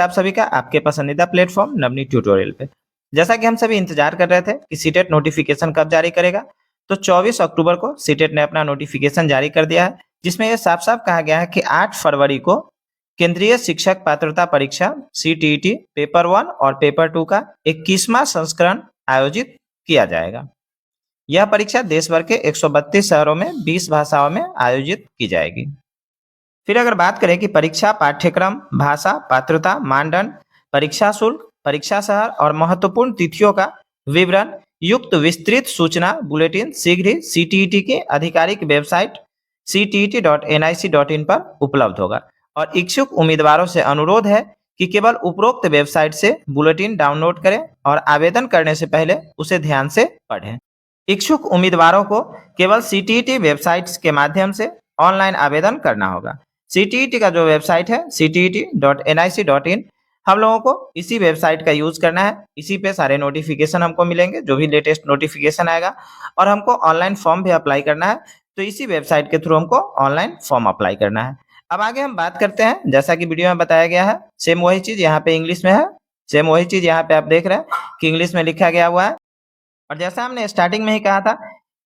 आप सभी का आपके पसंदीदा प्लेटफॉर्म नवनीत ट्यूटोरियल पे। जैसा कि हम सभी इंतजार कर रहे थे कि सीटेट नोटिफिकेशन कब जारी करेगा, तो 24 अक्टूबर को सीटेट ने अपना नोटिफिकेशन जारी कर दिया है, जिसमें यह साफ साफ कहा गया है कि 8 फरवरी को केंद्रीय शिक्षक पात्रता परीक्षा सीटीईटी पेपर 1 और पेपर 2 का 21वां संस्करण आयोजित किया जाएगा। यह परीक्षा देश भर के 132 शहरों में 20 भाषाओं में आयोजित की जाएगी। फिर अगर बात करें कि परीक्षा पाठ्यक्रम, भाषा, पात्रता, मानदंड, परीक्षा शुल्क, परीक्षा शहर और महत्वपूर्ण तिथियों का विवरण युक्त विस्तृत सूचना बुलेटिन शीघ्र ही सीटीईटी की आधिकारिक वेबसाइट ctet.nic.in पर उपलब्ध होगा और इच्छुक उम्मीदवारों से अनुरोध है कि केवल उपरोक्त वेबसाइट से बुलेटिन डाउनलोड करें और आवेदन करने से पहले उसे ध्यान से पढ़ें। इच्छुक उम्मीदवारों को केवल सीटीईटी वेबसाइट के माध्यम से ऑनलाइन आवेदन करना होगा। सीटीईटी का जो वेबसाइट है ctet.nic.in, हम लोगों को इसी वेबसाइट का यूज करना है। इसी पे सारे नोटिफिकेशन हमको मिलेंगे, जो भी लेटेस्ट नोटिफिकेशन आएगा, और हमको ऑनलाइन फॉर्म भी अप्लाई करना है, तो इसी वेबसाइट के थ्रू हमको ऑनलाइन फॉर्म अप्लाई करना है। अब आगे हम बात करते हैं, जैसा कि वीडियो में बताया गया है, सेम वही चीज यहाँ पे इंग्लिश में है, सेम वही चीज यहाँ पे आप देख रहे हैं कि इंग्लिश में लिखा गया हुआ है। और जैसा हमने स्टार्टिंग में ही कहा था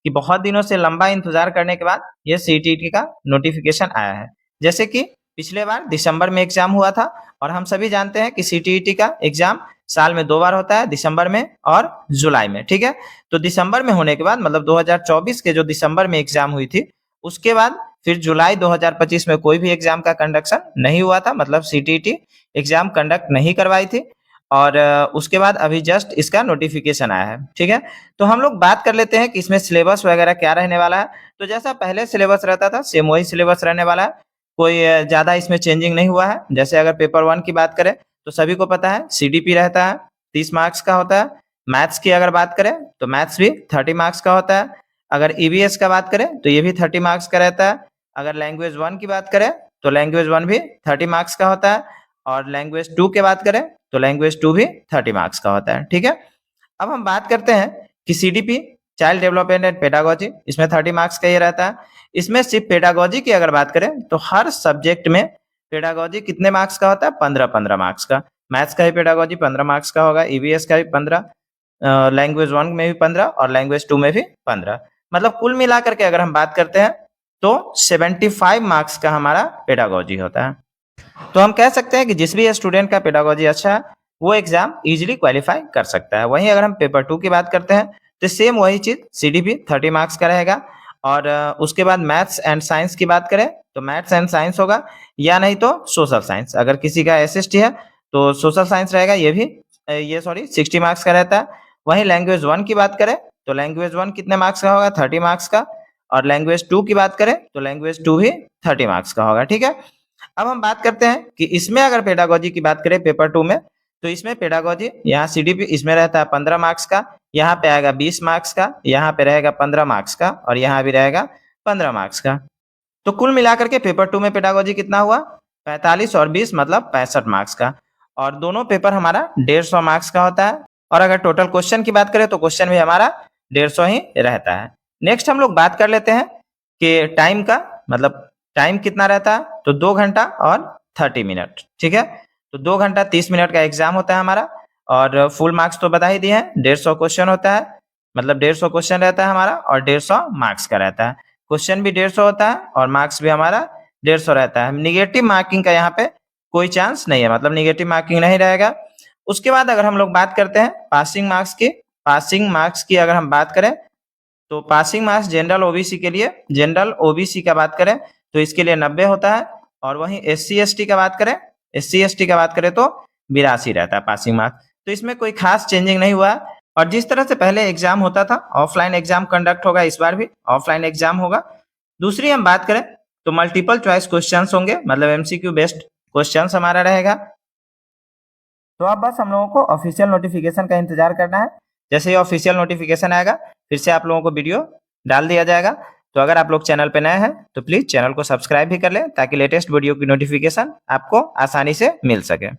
कि बहुत दिनों से लंबा इंतजार करने के बाद ये सीटीईटी का नोटिफिकेशन आया है। जैसे कि पिछले बार दिसंबर में एग्जाम हुआ था और हम सभी जानते हैं कि सीटीईटी का एग्जाम साल में 2 बार होता है, दिसंबर में और जुलाई में। ठीक है, तो दिसंबर में होने के बाद मतलब 2024 के जो दिसंबर में एग्जाम हुई थी, उसके बाद फिर जुलाई 2025 में कोई भी एग्जाम का कंडक्शन नहीं हुआ था, मतलब सीटीईटी एग्जाम कंडक्ट नहीं करवाई थी। और उसके बाद अभी जस्ट इसका नोटिफिकेशन आया है। ठीक है, तो हम लोग बात कर लेते हैं कि इसमें सिलेबस वगैरह क्या रहने वाला है। तो जैसा पहले सिलेबस रहता था सेम वही सिलेबस रहने वाला है, कोई ज्यादा इसमें चेंजिंग नहीं हुआ है। जैसे अगर पेपर 1 की बात करें तो सभी को पता है सीडीपी रहता है, 30 मार्क्स का होता है। मैथ्स की अगर बात करें तो मैथ्स भी 30 मार्क्स का होता है। अगर ईवीएस का बात करें तो ये भी 30 मार्क्स का रहता है। अगर लैंग्वेज 1 की बात करें तो लैंग्वेज 1 भी 30 मार्क्स का होता है, और लैंग्वेज 2 की बात करें तो लैंग्वेज 2 भी 30 मार्क्स का होता है। ठीक है, अब हम बात करते हैं कि CDP child development and pedagogy, इसमें 30 मार्क्स का ये रहता है। इसमें सिर्फ पेडागोजी की अगर बात करें तो हर सब्जेक्ट में पेडागोजी कितने मार्क्स का होता है, 15-15 मार्क्स का। मैथ्स का भी पेडागोजी 15 मार्क्स का होगा, ईवीएस का भी 15, लैंग्वेज 1 में भी 15 और लैंग्वेज 2 में भी 15। मतलब कुल मिलाकर के अगर हम बात करते हैं तो 75 मार्क्स का हमारा पेडागोजी होता है। तो हम कह सकते हैं कि जिस भी स्टूडेंट का पेडागोजी अच्छा है वो एग्जाम इजीली क्वालिफाई कर सकता है। वहीं अगर हम पेपर 2 की बात करते हैं तो सेम वही चीज, सीडीपी 30 मार्क्स का रहेगा। और उसके बाद मैथ्स एंड साइंस की बात करें तो मैथ्स एंड साइंस होगा, या नहीं तो सोशल साइंस। अगर किसी का एसएसटी है तो सोशल साइंस रहेगा, ये 60 मार्क्स का रहता है। वहीं लैंग्वेज 1 की बात करें तो लैंग्वेज 1 कितने मार्क्स का होगा, 30 मार्क्स का। और लैंग्वेज 2 की बात करें तो लैंग्वेज 2 भी 30 मार्क्स का होगा। ठीक है, अब हम बात करते हैं कि इसमें अगर पेडागोजी की बात करें पेपर 2 में, तो इसमें पेडागोजी यहाँ सीडीपी इसमें रहता है 15 मार्क्स का, यहाँ पे आएगा 20 मार्क्स का, यहाँ पे रहेगा 15 मार्क्स का, और यहाँ भी रहेगा 15 मार्क्स का। तो कुल मिलाकर के पेपर 2 में पेडागोजी कितना हुआ, 45 और 20 मतलब 65 मार्क्स का। और दोनों पेपर हमारा 150 मार्क्स का होता है। और अगर टोटल क्वेश्चन की बात करें तो क्वेश्चन भी हमारा 150 ही रहता है। नेक्स्ट हम लोग बात कर लेते हैं कि टाइम का, मतलब टाइम कितना रहता है, तो 2 घंटा और 30 मिनट। ठीक है, तो 2 घंटा 30 मिनट का एग्जाम होता है हमारा। और फुल मार्क्स तो बता ही दिए हैं, 150 क्वेश्चन होता है, मतलब 150 क्वेश्चन रहता है हमारा और 150 मार्क्स का रहता है। क्वेश्चन भी 150 होता है और मार्क्स भी हमारा 150 रहता है। निगेटिव मार्किंग का यहाँ पे कोई चांस नहीं है, मतलब निगेटिव मार्किंग नहीं रहेगा। उसके बाद अगर हम लोग बात करते हैं पासिंग मार्क्स की अगर हम बात करें तो पासिंग मार्क्स जनरल ओबीसी के लिए, जनरल ओबीसी का बात करें तो इसके लिए 90 होता है। और वहीं एससी एसटी का बात करें तो 82 रहता है पासिंग मार्क्स। तो इसमें कोई खास चेंजिंग नहीं हुआ है। और जिस तरह से पहले एग्जाम होता था ऑफलाइन एग्जाम कंडक्ट होगा, इस बार भी ऑफलाइन एग्जाम होगा। दूसरी हम बात करें तो मल्टीपल चॉइस क्वेश्चंस होंगे, मतलब एमसीक्यू बेस्ड क्वेश्चंस हमारा रहेगा। तो अब बस हम लोगों को ऑफिशियल नोटिफिकेशन का इंतजार करना है। जैसे ही ऑफिशियल नोटिफिकेशन आएगा फिर से आप लोगों को वीडियो डाल दिया जाएगा। तो अगर आप लोग चैनल पे नए हैं तो प्लीज चैनल को सब्सक्राइब भी कर लें ताकि लेटेस्ट वीडियो की नोटिफिकेशन आपको आसानी से मिल सके।